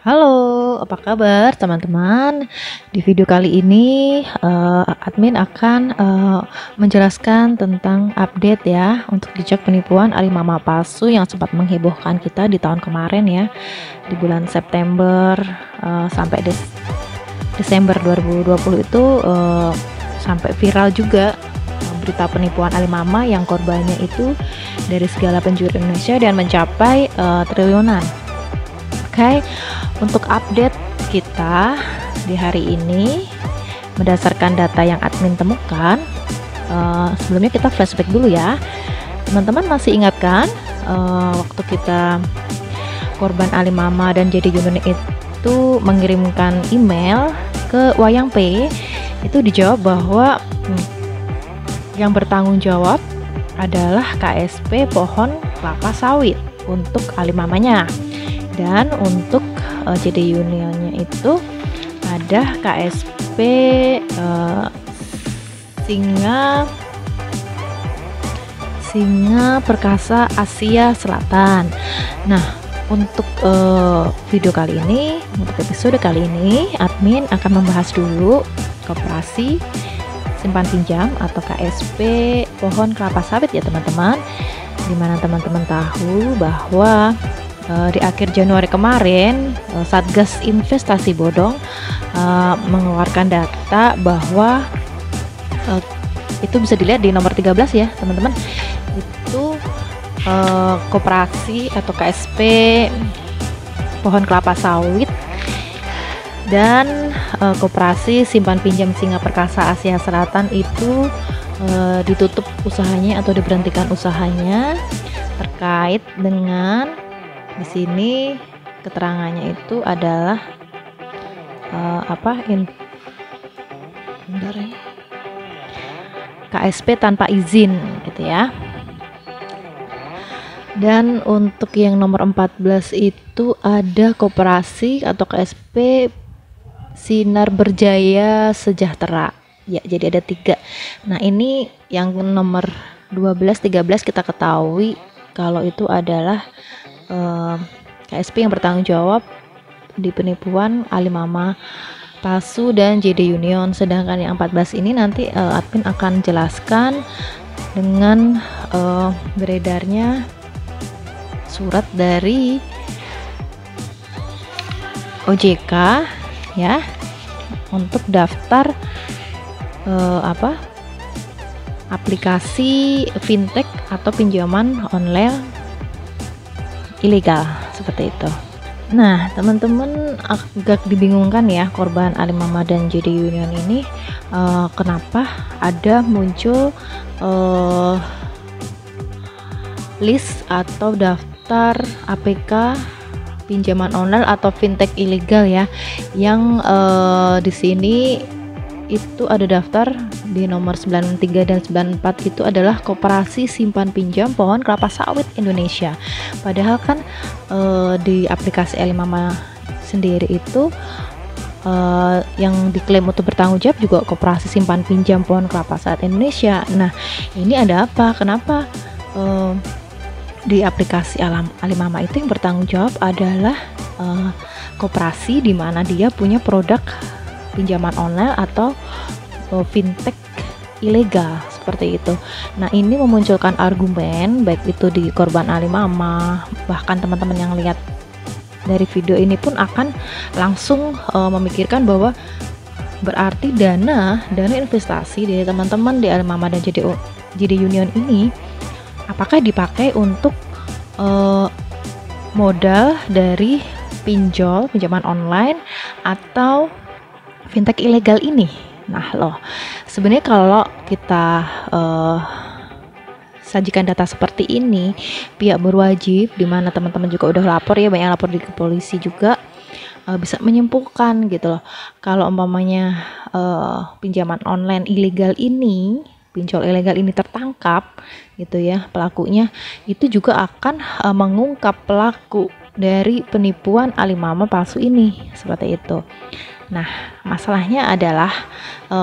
Halo, apa kabar teman-teman? Di video kali ini admin akan menjelaskan tentang update ya untuk jejak penipuan alimama palsu yang sempat menghebohkan kita di tahun kemarin ya, di bulan September sampai Desember 2020 itu sampai viral juga berita penipuan alimama yang korbannya itu dari segala penjuru Indonesia dan mencapai triliunan. Oke, untuk update kita di hari ini berdasarkan data yang admin temukan, sebelumnya kita flashback dulu ya. Teman-teman masih ingat kan waktu kita korban alimama dan jadi union itu mengirimkan email ke Wayang P, itu dijawab bahwa yang bertanggung jawab adalah KSP Pohon Kelapa Sawit untuk alimamanya. Dan untuk JD Unionnya itu ada KSP Singa Perkasa Asia Selatan. Nah, untuk video kali ini, untuk episode kali ini, admin akan membahas dulu Koperasi Simpan Pinjam atau KSP Pohon Kelapa Sawit ya teman-teman. Dimana teman-teman tahu bahwa di akhir Januari kemarin Satgas Investasi Bodong mengeluarkan data bahwa itu bisa dilihat di nomor 13 ya teman-teman, itu koperasi atau KSP Pohon Kelapa Sawit dan koperasi simpan pinjam Singa Perkasa Asia Selatan itu ditutup usahanya atau diberhentikan usahanya terkait dengan di sini keterangannya itu adalah KSP tanpa izin gitu ya. Dan untuk yang nomor 14 itu ada koperasi atau KSP Sinar Berjaya Sejahtera ya, jadi ada 3. Nah ini yang nomor 12, 13 kita ketahui kalau itu adalah KSP yang bertanggung jawab di penipuan alimama palsu dan JD Union. Sedangkan yang 14 ini nanti admin akan jelaskan dengan beredarnya surat dari OJK ya untuk daftar aplikasi fintech atau pinjaman online ilegal seperti itu. Nah, teman-teman agak dibingungkan ya korban alimama dan JD Union ini kenapa ada muncul list atau daftar APK pinjaman online atau fintech ilegal ya, yang di sini itu ada daftar di nomor 93 dan 94 itu adalah Koperasi Simpan Pinjam Pohon Kelapa Sawit Indonesia. Padahal kan di aplikasi alimama sendiri itu yang diklaim untuk bertanggung jawab juga Koperasi Simpan Pinjam Pohon Kelapa Sawit Indonesia. Nah, ini ada apa? Kenapa di aplikasi alimama itu yang bertanggung jawab adalah koperasi di mana dia punya produk pinjaman online atau fintech ilegal seperti itu. Nah, ini memunculkan argumen baik itu di korban alimama, bahkan teman-teman yang lihat dari video ini pun akan langsung memikirkan bahwa berarti dana investasi dari teman-teman di alimama dan JD Union ini apakah dipakai untuk modal dari pinjaman online atau fintech ilegal ini. Nah loh, sebenarnya kalau kita sajikan data seperti ini, pihak berwajib, di mana teman-teman juga udah lapor ya, banyak lapor di polisi juga, bisa menyimpulkan gitu loh. Kalau umpamanya pinjaman online ilegal ini, pinjol ilegal ini tertangkap gitu ya, pelakunya itu juga akan mengungkap pelaku dari penipuan alimama palsu ini seperti itu. Nah, masalahnya adalah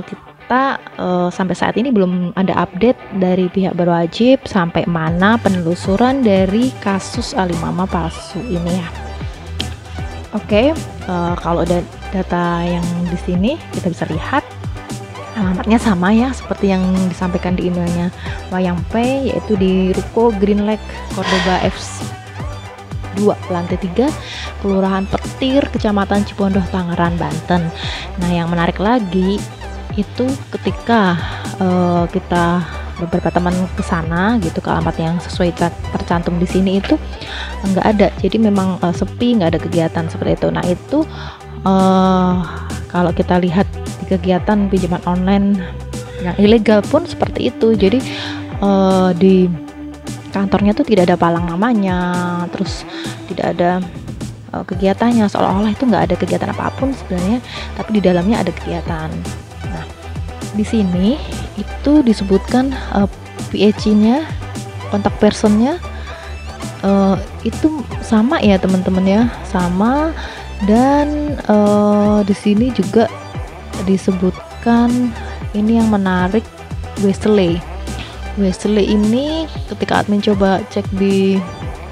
kita sampai saat ini belum ada update dari pihak berwajib sampai mana penelusuran dari kasus alimama palsu ini ya. Oke, kalau data yang di sini kita bisa lihat alamatnya sama ya seperti yang disampaikan di emailnya Wayang Pay, yaitu di Ruko Green Lake Cordoba F2 lantai 3 Kelurahan Petir, Kecamatan Cipondoh, Tangerang, Banten. Nah, yang menarik lagi itu ketika kita beberapa teman ke sana gitu, ke alamat yang sesuai tercantum di sini itu nggak ada, jadi memang sepi, nggak ada kegiatan seperti itu. Nah, itu kalau kita lihat di kegiatan pinjaman online yang ilegal pun seperti itu. Jadi di kantornya tuh tidak ada palang namanya, terus tidak ada kegiatannya, seolah-olah itu nggak ada kegiatan apapun sebenarnya, tapi di dalamnya ada kegiatan. Nah, di sini itu disebutkan PHC-nya, kontak personnya itu sama ya teman-teman ya, sama. Dan di sini juga disebutkan ini yang menarik, Wesley ini ketika admin coba cek di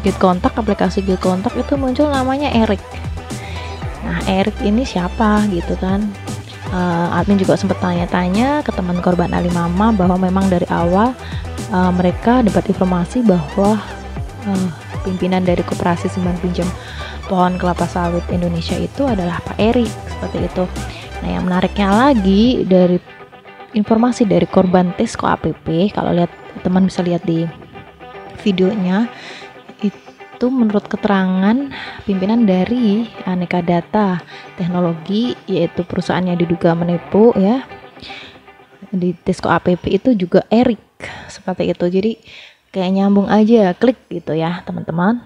Get Kontak, aplikasi Get Kontak, itu muncul namanya Erik. Nah, Erik ini siapa gitu kan. Admin juga sempat tanya-tanya ke teman korban Ali Mama bahwa memang dari awal mereka dapat informasi bahwa pimpinan dari Koperasi Simpan Pinjam Pohon Kelapa Sawit Indonesia itu adalah Pak Erik, seperti itu. Nah, yang menariknya lagi dari informasi dari korban Tesco APP, kalau lihat teman bisa lihat di videonya, itu menurut keterangan pimpinan dari Aneka Data Teknologi, yaitu perusahaan yang diduga menipu ya di Tesco APP, itu juga Erik, seperti itu. Jadi kayak nyambung aja, klik gitu ya teman-teman.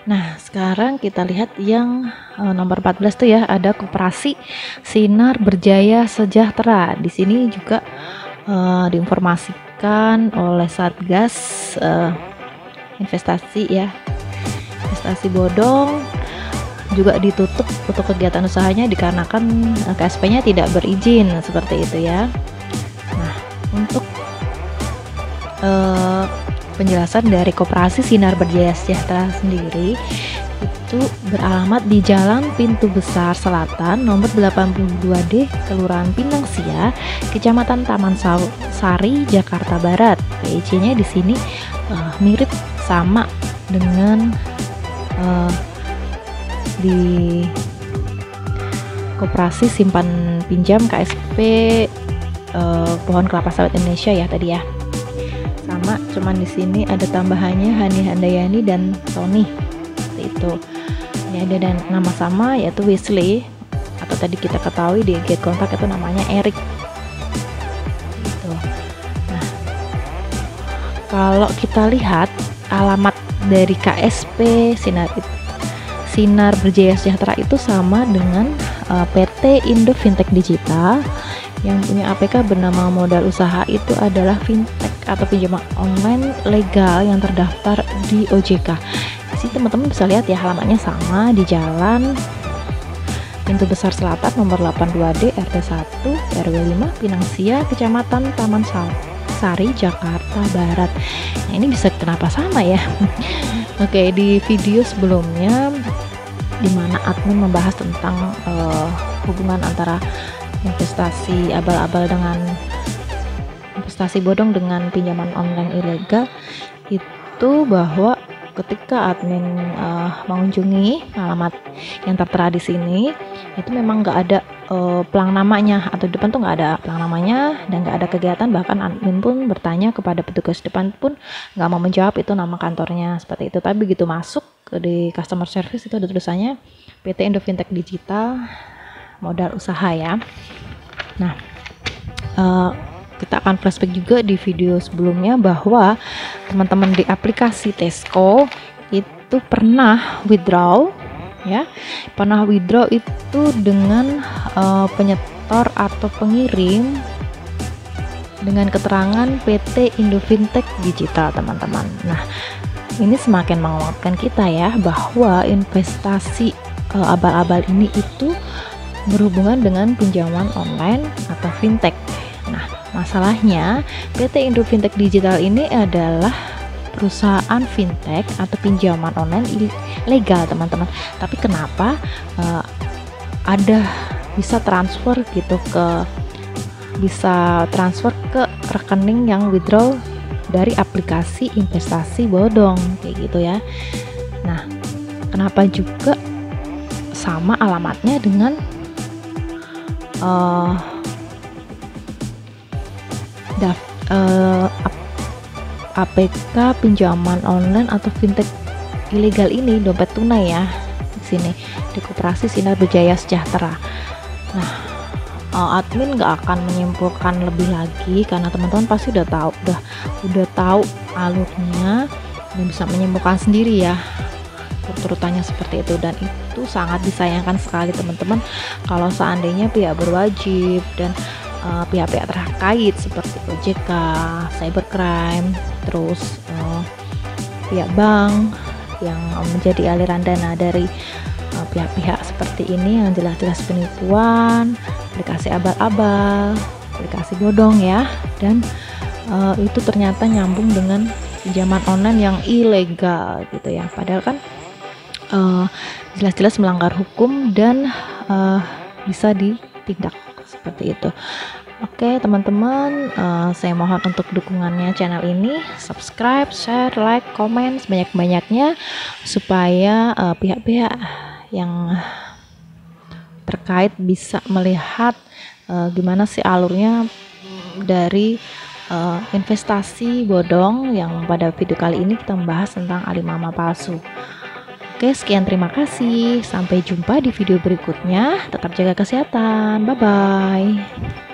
Nah, sekarang kita lihat yang nomor 14 tuh ya, ada Koperasi Sinar Berjaya Sejahtera. Di sini juga diinformasikan oleh Satgas investasi ya, investasi bodong juga ditutup untuk kegiatan usahanya dikarenakan KSP-nya tidak berizin, seperti itu ya. Nah, untuk penjelasan dari Koperasi Sinar Berjaya Sejahtera sendiri, itu beralamat di Jalan Pintu Besar Selatan nomor 82D, Kelurahan Pinang Sia, Kecamatan Taman Sari, Jakarta Barat. PIC-nya di sini mirip sama dengan di Koperasi Simpan Pinjam KSP Pohon Kelapa Sawit Indonesia ya tadi ya. Sama, cuman di sini ada tambahannya Hani Handayani dan Tony, seperti itu. Ini ada dan nama sama yaitu Wesley, atau tadi kita ketahui di Get Kontak itu namanya Erik. Gitu. Nah, kalau kita lihat alamat dari KSP Sinar Berjaya Sejahtera itu sama dengan PT Indo Fintech Digital yang punya APK bernama Modal Usaha, itu adalah fintech atau pinjaman online legal yang terdaftar di OJK. Di sini teman-teman bisa lihat ya, alamatnya sama di Jalan Pintu Besar Selatan nomor 82D RT 1 RW 5 Pinang Sia, Kecamatan Taman Sari, Jakarta Barat. Nah, ini bisa kenapa sama ya? Oke, di video sebelumnya di mana admin membahas tentang hubungan antara investasi abal-abal dengan investasi bodong dengan pinjaman online ilegal, itu bahwa ketika admin mengunjungi alamat yang tertera di sini, itu memang nggak ada pelang namanya, atau depan tuh nggak ada pelang namanya dan nggak ada kegiatan. Bahkan admin pun bertanya kepada petugas depan pun nggak mau menjawab itu nama kantornya, seperti itu. Tapi begitu masuk di customer service itu ada tulisannya PT Indo Fintech Digital Modal Usaha ya. Nah, kita akan flashback juga di video sebelumnya bahwa teman-teman di aplikasi Tesco itu pernah withdraw ya, itu dengan penyetor atau pengirim dengan keterangan PT Indo Fintech Digital, teman-teman. Nah, ini semakin menguatkan kita ya bahwa investasi abal-abal ini itu berhubungan dengan pinjaman online atau fintech. Nah, masalahnya PT Indo Fintech Digital ini adalah perusahaan fintech atau pinjaman online legal teman-teman. Tapi kenapa ada bisa transfer gitu bisa transfer ke rekening yang withdraw dari aplikasi investasi bodong kayak gitu ya. Nah, kenapa juga sama alamatnya dengan APK pinjaman online atau fintech ilegal ini, dompet tunai ya, di sini di Koperasi Sinar Berjaya Sejahtera. Nah, admin nggak akan menyimpulkan lebih lagi karena teman-teman pasti udah tahu alurnya dan bisa menyimpulkan sendiri ya urutannya seperti itu. Dan itu sangat disayangkan sekali teman-teman kalau seandainya pihak berwajib dan pihak-pihak terkait seperti OJK, cybercrime, terus pihak bank yang menjadi aliran dana dari pihak-pihak seperti ini yang jelas-jelas penipuan, aplikasi abal-abal, aplikasi bodong ya, dan itu ternyata nyambung dengan pinjaman online yang ilegal gitu ya, padahal kan jelas-jelas melanggar hukum dan bisa ditindak seperti itu. Oke teman-teman, saya mohon untuk dukungannya channel ini, subscribe, share, like, komen sebanyak-banyaknya supaya pihak-pihak yang terkait bisa melihat gimana sih alurnya dari investasi bodong yang pada video kali ini kita membahas tentang alimama palsu. Oke, sekian, terima kasih. Sampai jumpa di video berikutnya. Tetap jaga kesehatan. Bye-bye.